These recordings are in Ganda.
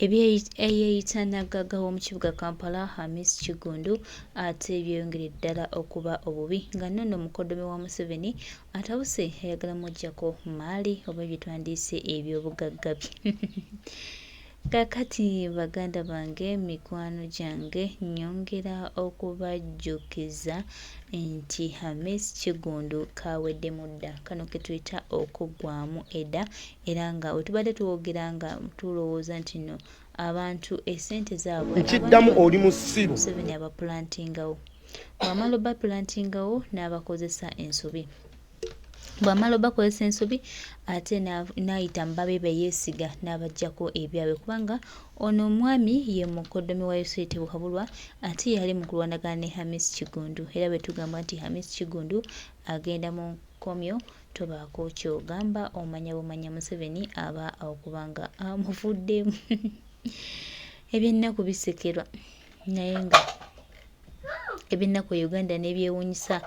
ebyeyita Nakaba w'omu kibuga Kampala Hammiss Kiggude ate byeyongera ddala okuba obubi nga nno omukoddomi wa Museveni atabuse ayagala muggyako maali oba bye twandiyise ebyobugagga bye. Kakati baganda bange mikwano gyange nyongera okubajjukiza nti Hammiss Kiggude kawedde mudda kano ke tuyita okuggwamu edda era nga wetubadde tuwogera nga tulowooza nti no abantu esente zaabwe nkiddamu oli musiru Museveni abapulantingawo bw'amala obapulantingawo n'abakozesa ensobi bw'amala obakozesa ensobi ate n'ayita mu babe beyeesiga n'abaggyako ebyabwe kubanga ono omwami ye mukoddomi wa Yosete Buhabulwa ate yali mu kulwanagana ne Hammiss Kiggude era bwe tugamba nti Hammiss Kiggude agenda mu nkomyo tobaako ky'ogamba omanya bumanya Museveni aba okubanga amuvuddemu. Eby'ennaku bisekerwa naye nga eby'ennaku e Uganda n'ebyewuunyisa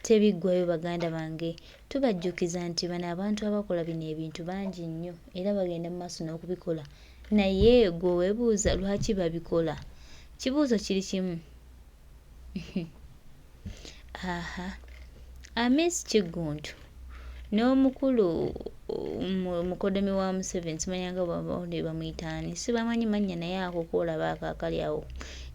tebiggwayo baganda bange. Tubajjukiza nti bano abantu abakola bino ebintu bangi nnyo era bagenda mu maaso n'okubikola naye gwe weebuuza lwaki babikola. Kibuuzo kiri kimu. Hammiss Kiggude n'omukulu mukoddomi wa Museveni simanyanga bamuyitaani sibamanyi mannya naye ako koolaba akaakali awo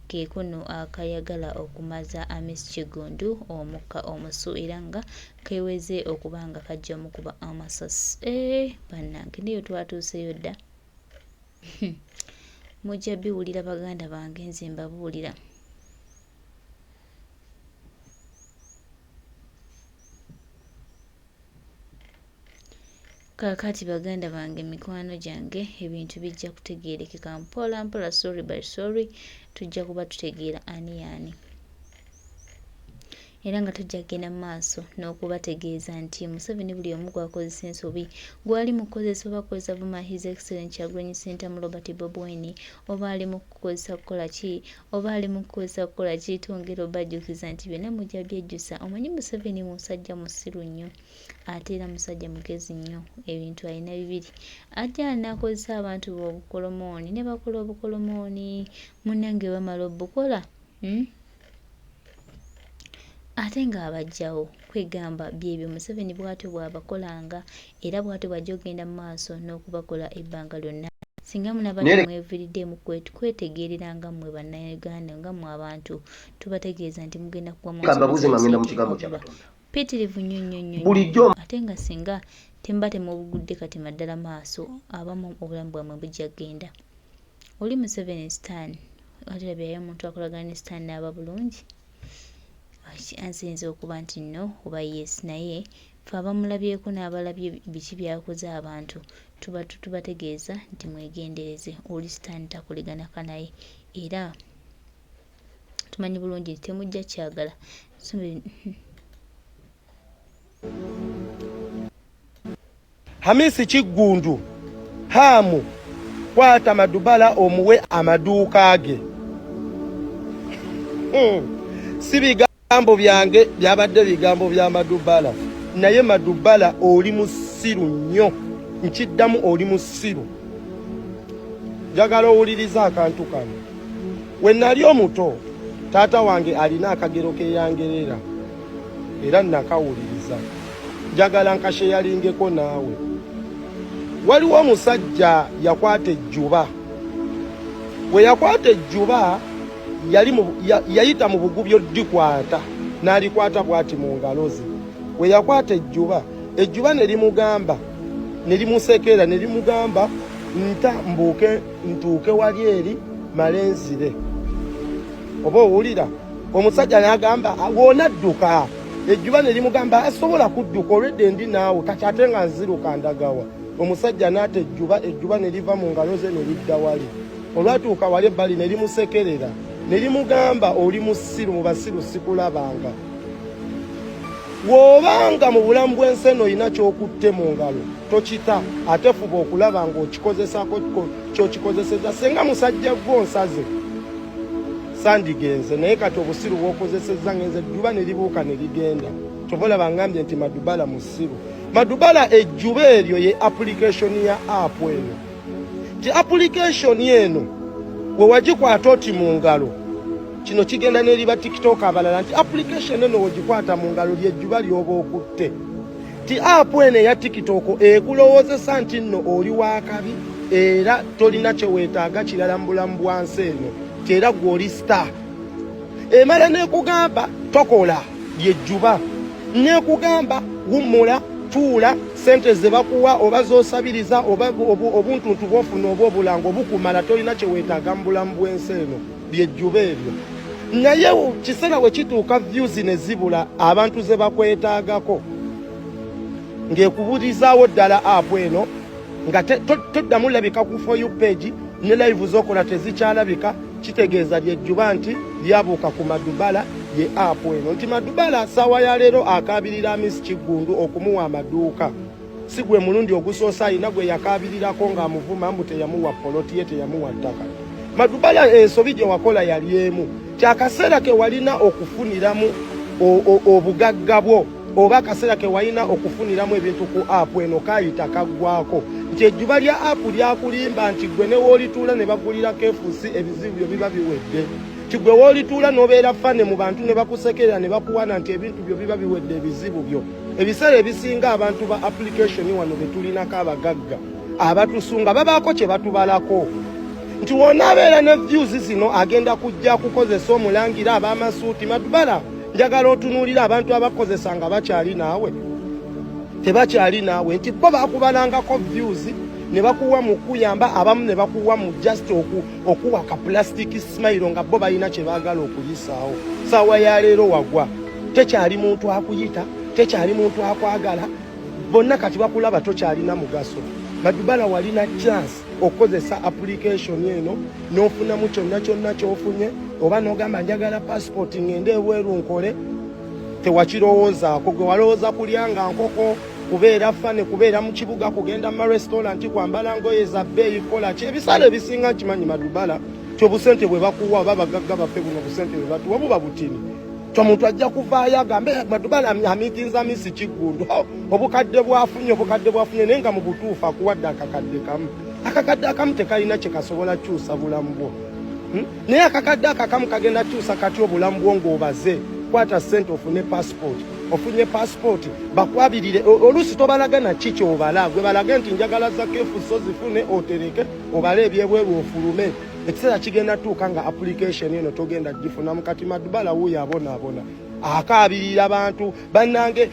keeko nno akayagala okumaza Hammiss Kiggude omukka omusu era nga keweze okuba nga kajja mukuba amasasi. Bannange neyo twatuuseyo dda. Mujja biwulira baganda bange nze mbabuulira. Kakati baganda bange mikwano gyange ebintu bijja kutegeerekeka mpola mpola, sorry by sorry, tujja kuba tutegeera ani yaani era nga tujja kugenda mu maaso n'okubategeeza nti Museveni buli omu gwakozesa ensobi gwali mu kukozesa oba kukozesa Buma His Excellence Kyagulanyi Ssentamu Robert Bob Wine oba ali mu kukozesa kukola ki oba ali mu kukozesa kukola ki twongera obajjukiza nti byonna mujja byejjusa. Omanyi Museveni musajja musiru nnyo ate era musajja mugezi nnyo, ebintu alina bibiri ajja n'akozesa abantu b'obukolomooni ne bakola obukolomooni munnange bamala obukola ate ng'abajjawo kwegamba byebyo Museveni bw'atyo bw'abakolanga era bw'atyo bw'ajja ogenda mu maaso n'okubakola ebbanga lyonna. Singa munabadde mweviiriddemu kwetegeerera nga mmwe bannayuganda nga mmwe abantu tubategeeza nti mugenda kuba mpitirivu nnyo nnyo nnyo ate nga singa temuba temubugudde kati maddala maaso abamu obulamu bwammwe bujja kgenda. Oli Museveni sitaani atirabyayo omuntu akolagana ne sitaani n'aba bulungi ansinza okuba nti nno oba yes naye fe abamulabyeko n'abalabye biki byakoze abantu tubategeeza nti mwegendereze oli sitaani takuliganaka naye era tumanyi bulungi nti temujja kyagala. Hammiss Kiggude hamu kwata madubala omuwe amaduuka ge. Si bigambo byange byabadde bigambo bya madubala naye madubala oli musiru nnyo nkiddamu oli musiru. Njagala owuliriza akantu kano. We nali omuto taata wange alina akagero keyangerera era nakawuliriza njagala nkasheyalingeko naawe. Waliwo omusajja yakwata ejjuba. We yakwata ejjuba yayita mu bugubyo dikwata n'alikwata bw'ati mu ngalo ze. We yakwata ejjuba ne limugamba ne limusekera ne limugamba nta mbuuke ntuuke wali eri malenzire. Oba owulira omusajja n'agamba woonadduka. Ejjuba ne limugamba asobola kudduka olwedde ndi naawe kati ate nga nziruka ndagawa. Omusajja n'ata ejjuba ne liva mu ngalo ze ne lidda wali. Olwatuuka wali ebbali ne limusekerera ne limugamba oli musiru mu basiru sikulabanga. W'obanga mu bulamu bw'ensi eno olina ky'okutte mu ngalo tokita ate fuba okulaba ng'okikozesako ky'okikozeseza. Singa musajja gw'onsaze sandigenze naye kati obusiru bw'okozesezza ngenze ejjuba ne libuuka ne ligenda. Kyova bangambye nti madubala musiru. Madubala ejjuba eryo ye application ya app eno. ti application yeno we wagikwata oti mu ngalo kino kigenda n'eriba TikTok abalala nti application eno wogikwata mu ngalo lyejjuba lyoba okutte ti app eno ya TikTok ekulowoozesa nti nno oli wakabi era tolina kyeweetaaga kirala mu bulamu bwansi eno ti era gw'oli star emala nekugamba tokola lyejjuba nekugamba wummula tuula sente ze bakuwa oba zosabiriza oba obuntuntu bwofuna oba obulanga obukumala tolina kyeweetaaga mu bulamu bw'ensi eno lyejjuba ebyo naye kiseera we kituuka views ne zibula abantu ze bakwetaagako ng'ekubuulizaawo ddala app eno nga toddamu labika ku for you page ne live z'okola tezikyalabika kitegeeza lyejjuba nti lyabuuka ku Madubala ye app eno nti Madubala saawa ya leero akaabirira Hammiss Kiggundu okumuwa amaduuka si gwe mulundi ogusoosa alina gwe yakaabirirako ng'amuvuma mbu teyamuwa poloti ye teyamuwa ttaka Madubala ensobi gye wakola yali emu kyakaseera ke walina okufuniramu obugagga bwo oba akaseera ke walina okufuniramu ebintu ku app eno kaayita kaggwako nti ejjuba lya app lyakulimba nti gwe ne woolituula ne bagulira kefusi ebizibu byo biba biwedde nti gwe woolituula n'obeera fane mu bantu ne bakusekerera ne bakuwana nti ebintu byo biba biwedde ebizibu byo ebiseera ebisinga abantu ba application wano be tulinako abagagga abatusunga babaako kye batubalako nti wonaabeera ne views zino agenda kujja kukozesa omulangira ab'amasuuti Madubala njagala otunuulira abantu abakozesa nga bakyali naawe tebakyali naawe nti bo bakubalangako views ne bakuwa mu kuyamba abamu ne bakuwa mu just okuwa ka plastic smile nga bo balina kye baagala okuyisaawo saawa ya leero wagwa tekyali muntu akuyita tekyali muntu akwagala bonna kati bakulaba tokyalina mugaso Madubala walina chance okozesa application eno n'ofunamu kyonna ky'ofunye oba n'ogamba njagala passport ngende ebweru nkole tewakirowoozaako gwe walowooza kulyanga nkoko kubeera fane kubeera mu kibuga kugenda mu restaurant kwambala ngoye za bbeeyi kola ki ebisaala ebisinga kimanyi Madubala kyobusente bwe bakuwa oba bagagga baffe buno busente bwe batuwa buba butini omuntu ajja kuvaayo agambe Madubala amiitinza Hammiss Kiggundu obukadde bwafunye naye nga mu butuufu akuwadde akakadde akamu tekalina kye kasobola kyusa bulamu bwo naye akakadde akamu kagenda kyusa kati obulamu bwo ng'obaze kwata ssente ofune passport bakwabirire oluusi tobalaga na ki kyobala gwe balage nti njagala za kefu so zifune otereke obale ebyebweru ofulume ekiseera kigenda tuuka nga application eno togenda gifunamu kati Madubala wuuyo abonaabona akaabirira abantu bannange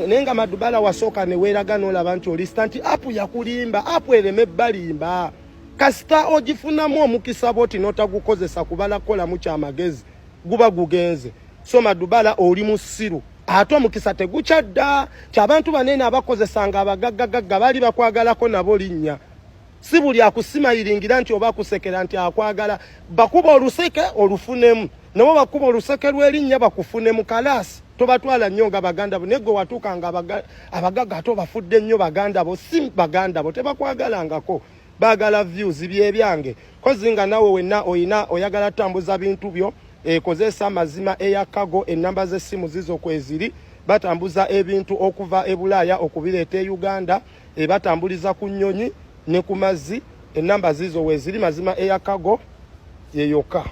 naye nga Madubala wasooka ne weeraga n'olaba nti olisita nti apu yakulimba apu ereme ebbalimba kasita ogifunamu omukisa bwoti n'otagukozesa kubalakolamu kyamagezi guba gugenze so Madubala oli musiru ate omukisa tegukyadda kyabantu banene abakozesanga abagaggagagga bali bakwagalako nabo linnya si buli akusimayiringira nti oba akusekera nti akwagala bakuba oluseke olufunemu nabo bakuba oluseke lw'erinnya bakufunemu kalaasi tobatwala nnyo nga baganda bo negwe watuuka nga abagagga ate obafudde nnyo baganda bo si baganda bo tebakwagalangako baagala views byebyange kozi nga nawe wenna oyagala tambuza bintu byo kozesa mazima eya kago enamba z'essimu zizo kweziri batambuza ebintu okuva e Bulaaya okubireeta e Uganda batambuliza ku nnyonyi ne ku mazzi enamba zizo weziri mazima eya kago yeyoka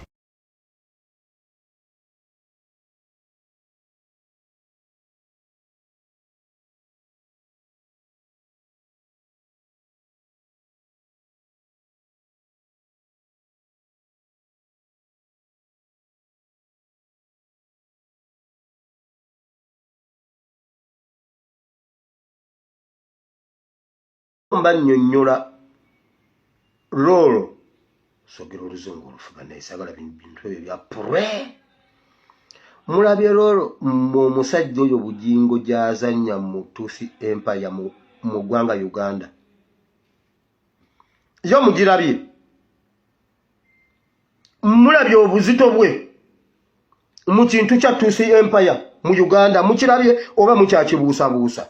mba nnyonnyola lolo sogera oluzungu olufuga naye sagala bintu ebyo bya pure mulabye lolo omusajja oyo bugingo gy'azannya mu Tusi Empire mu ggwanga Uganda yo mugirabye mulabye obuzito bwe mu kintu kya Tusi Empire mu Uganda mukirabye oba mukyakibuusabuusa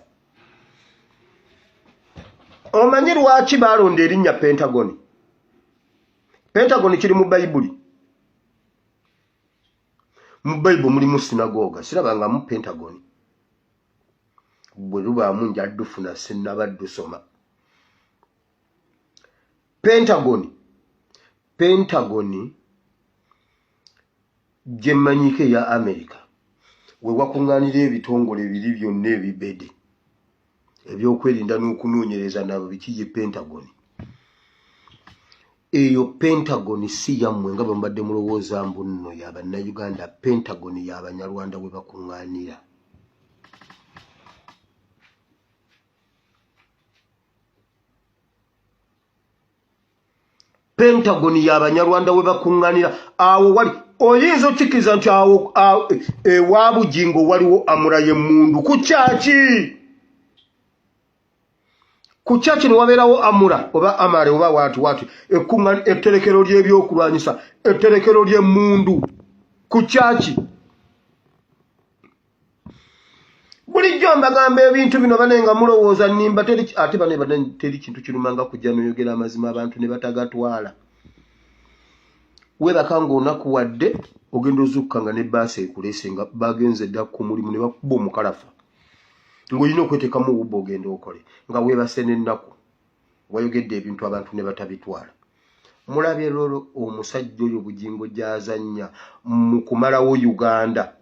omanyi lwaki balonda erinnya Pentagon kiri mu Bayibuli mulimu sinagoga sirabanga mu Pentagon bwe lubaamu njaddufuna sinnabaddu soma Pentagon Gemanyike ya America we wakunganira ebitongole biri byonna ebibede ebyokwerinda n'okunoonyereza nabo bikije Pentagon. Eyo Pentagon si yammwe nga bambadde mulowooza mbu nno y'Abannayuganda. Pentagon y'Abanyarwanda we bakunganira. Pentagon y'Abanyarwanda we bakunganira. Awo wali oyinza okukiriza nti awo ewa Bujingo waliwo amura y'emmundu ku kyaki ne wabeerawo amura oba amare oba watu etterekero ly'ebyokulwanyisa etterekero ly'emmundu ku kyaki. Bulijjo mbagamba ebintu bino banenga mulowooza nnimba ate teri kintu kirumanga kujja n'oyogera amazima abantu ne batagatwala. Webaka ng'onakuwadde ogenda ozukkanga ne baasi ekuleese nga bagenze dda ku mulimu ne bakuba omukalafa ng'olina okweteekamu obubba ogenda okole nga weebase n'ennaku wayogedde ebintu abantu ne batabitwala. Mulabye lolo omusajja oyo Bujingo gy'azannya mu kumalawo Uganda.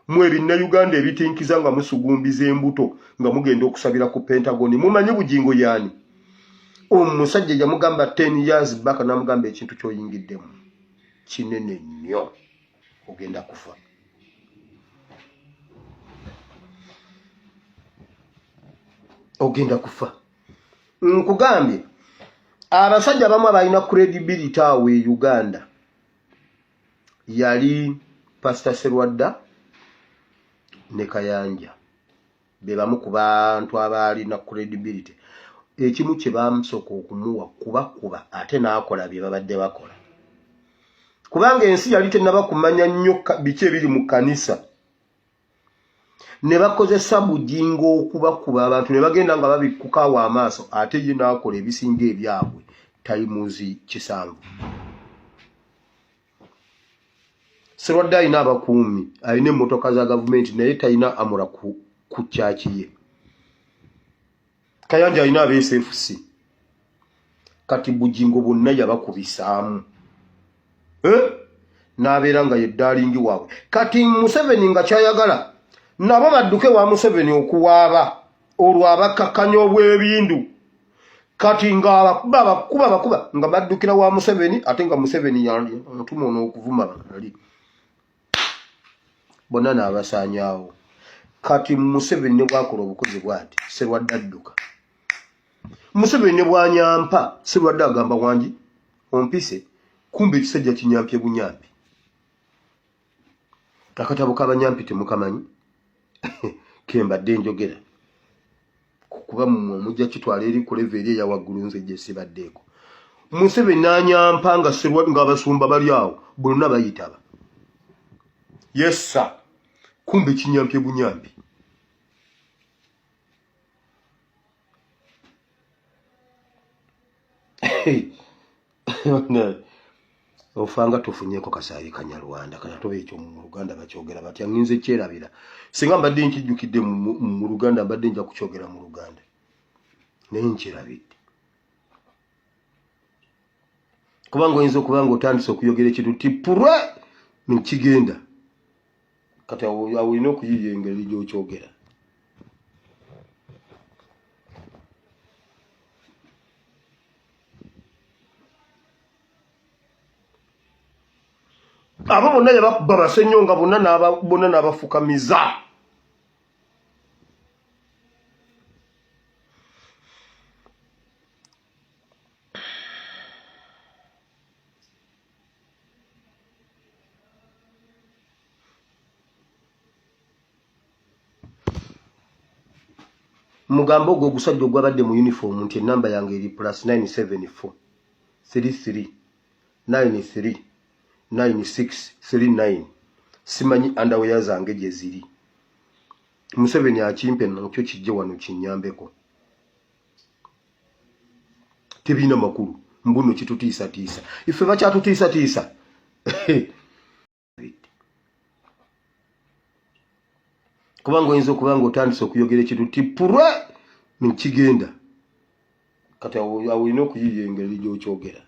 Mwe Ebinayuganda ebitinkiza nga musugumbiza embuto nga mugenda okusabira ku Pentagon. Mumanyi Bujingo yaani? Omusajja yamugamba 10 years back n'amugamba ekintu ky'oyingiddemu kinene nnyo ogenda kufa. Ogenda kufa. Nkugambye abasajja abamu abalina credibility awo e Uganda yali Pastor Serwadda ne Kayanja be bamu ku bantu abalina credibility. Ekimu kye bamusooka okumuwa kuba ate n'akola bye babadde bakola. Kubanga ensi yali tennaba kumanya nnyo biki ebiri mu kanisa. Ne bakozesa Bujingo okubakuba abantu ne bagenda nga babikukaawa amaaso ate ye n'akola ebisinga ebyabwe tayimuzi 7. Serwadda alina abakuumi, alina emmotoka za gavumenti naye talina amura ku kyaki ye. Kayanja alina aba-SFC. Kati Bujingo bonna yabakubisaamu. N'abeera nga ye ddaalingi waabwe. Kati Museveni nga kyayagala nabo badduke wa Museveni okuwaaba olwo abakkakkanya obw'ebindu. Kati nga abakuba nga baddukira wa Museveni ate nga Museveni yamutuma n'okuvuma bali. Bonna n'abasaanyaawo. Kati Museveni ne bwakola obukozi bw'ati Serwadda adduka. Museveni ne bwanyampa Serwadda agamba wangi ompise kumbe ekisajja kinyampye bunyampi. Akatabo k'abanyampi temukamanyi kembadde njogera kuba mujja kitwala eri ku level eri eya waggulu nze gye sibaddeeko. Museveni n'anyampa nga Serwadda ng'abasumba bali awo bonna bayitaba. Yes sir. Kumbe kinyampye bunyampi. Ofanga tufunyeko kasaayi Kanyarwanda kana tobe ekyo mu Luganda bakyogera batya nginze kyerabira. Singa mbadde nkijjukidde mu Luganda mbadde nja kukyogera mu Luganda. Naye nkyerabidde. Kubanga oyinza okubanga otandise okuyogera ekintu tipurwe nkigenda. Kati awo olina okuyiiya engeri gy'okyogera. Abo bonna yabakuba basenyo nga bonna n'abafukamiza. Mugambo gwo ogusajja ogwabadde mu uniform nti enamba yange eri +974 33 93 9639. Simanyi underwear zange gye ziri. Museveni akimpe nakyo kijje wano kinyambeko. Tebina makulu mbuno kitutiisa. Ife bakyatutiisa. Kubanga oyinza okubanga otandise okuyogera ekintu tipurwe nkigenda. kati awulina okuyiiya engeri gy'okyogera.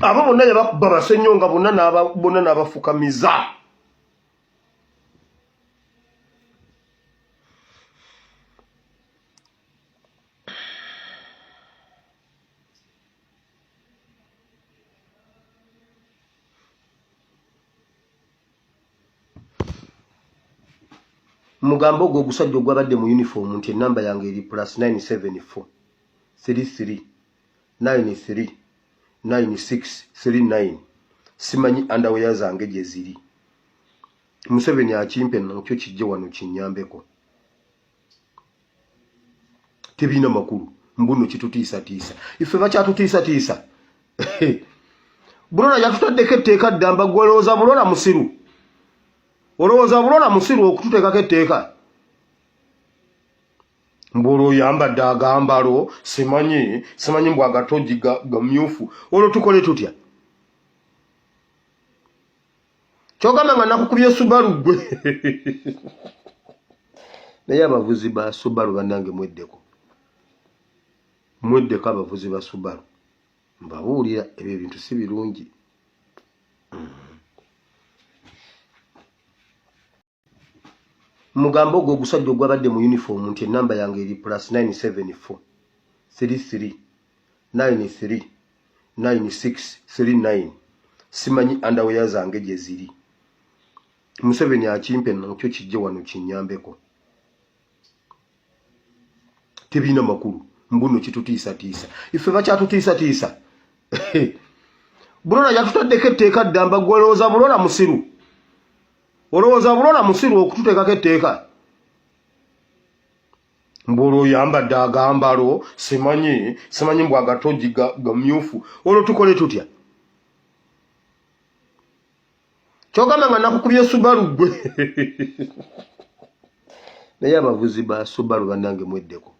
Abo bonna yabakuba basenyo nga bonna n'abafukamiza. Mugambo ogwo ogusajja ogwabadde mu uniform nti enamba yange eri +974 33 93 9639. Simanyi underwear zange gye ziri. Museveni akimpe nakyo kijje wano kinyambeko. Tebina makulu mbuno kitutiisa. Ife bakyatutiisa. Bulora yatutaddeko etteeka ddamba gwolowooza bulora musiru. Olowooza bulora musiru okututeekako etteeka. Mbolo yambadde agambalo simanyi mbw agatogi gamyufu. Olwo tukole tutya? Kyogamba nga nakukubye Subaru gwe. Naye abavuzi ba Subaru bannange mweddeko abavuzi ba Subaru. Mbabuulira ebyo ebintu si birungi. Mugambo ogwo ogusajja ogwabadde mu uniform nti enamba yange eri +974 33 93 9639. Simanyi underwear zange gye ziri. Museveni akimpe nakyo kijje wano kinyambeko. Tebina makulu mbuno kitutiisa. Ife bakyatutiisa. Bulora yatutaddeko etteeka ddamba gwolowooza bulora musiru. Olowooza bulora musiru okututeekako etteeka. Mbolo yambadde agambalo simanyi mbw agatogi gamyufu. Olwo tukole tutya? Kyogamba nga nakukubye Subaru gwe. Naye abavuzi ba Subaru bannange mweddeko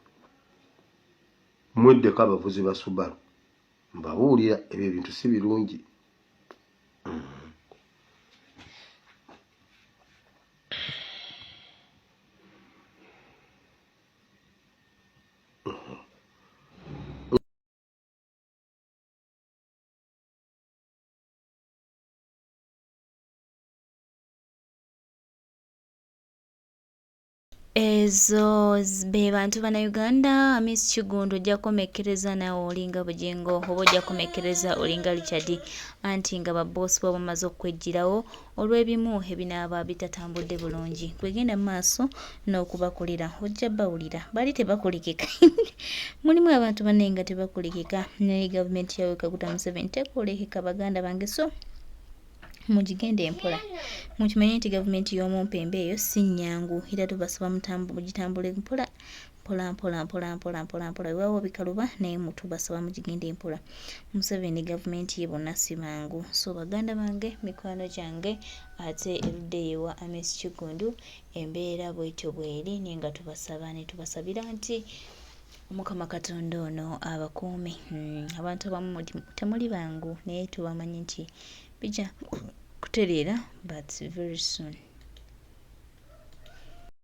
abavuzi ba Subaru. Mbabuulira ebyo ebintu si birungi. Ezo be bantu bana Uganda. Hammiss Kiggude ojja komekereza nawe olinga bugingo oba ojja komekereza olinga Richard anti nga babbosi bwo bamaze okwejjirawo olw'ebimu ebinaaba bitatambudde bulungi. Kwegenda mu maaso n'okubakulira ojja bawulira bali tebakulikika. Mulimu abantu banne nga tebakulikika ne gavumenti yawe Kaguta Museveni tekulekeka baganda bange, so mugigende empola. Mukimanye nti gavumenti y'omumpembe eyo si nnyangu era tubasaba mugitambule mpola. Iwaawo bikaluba naye mutubasaba mugigende empola. Museveni gavumenti ye bonna si mangu, so baganda bange mikwano gyange ate erudde ewa Hammiss Kiggude embeera bwetyo bweri naye nga tubasaba ne tubasabira nti Mukama Katonda ono abakuume. Abantu abamu temuli bangu naye tubamanyi nti bijja kutereera but very soon.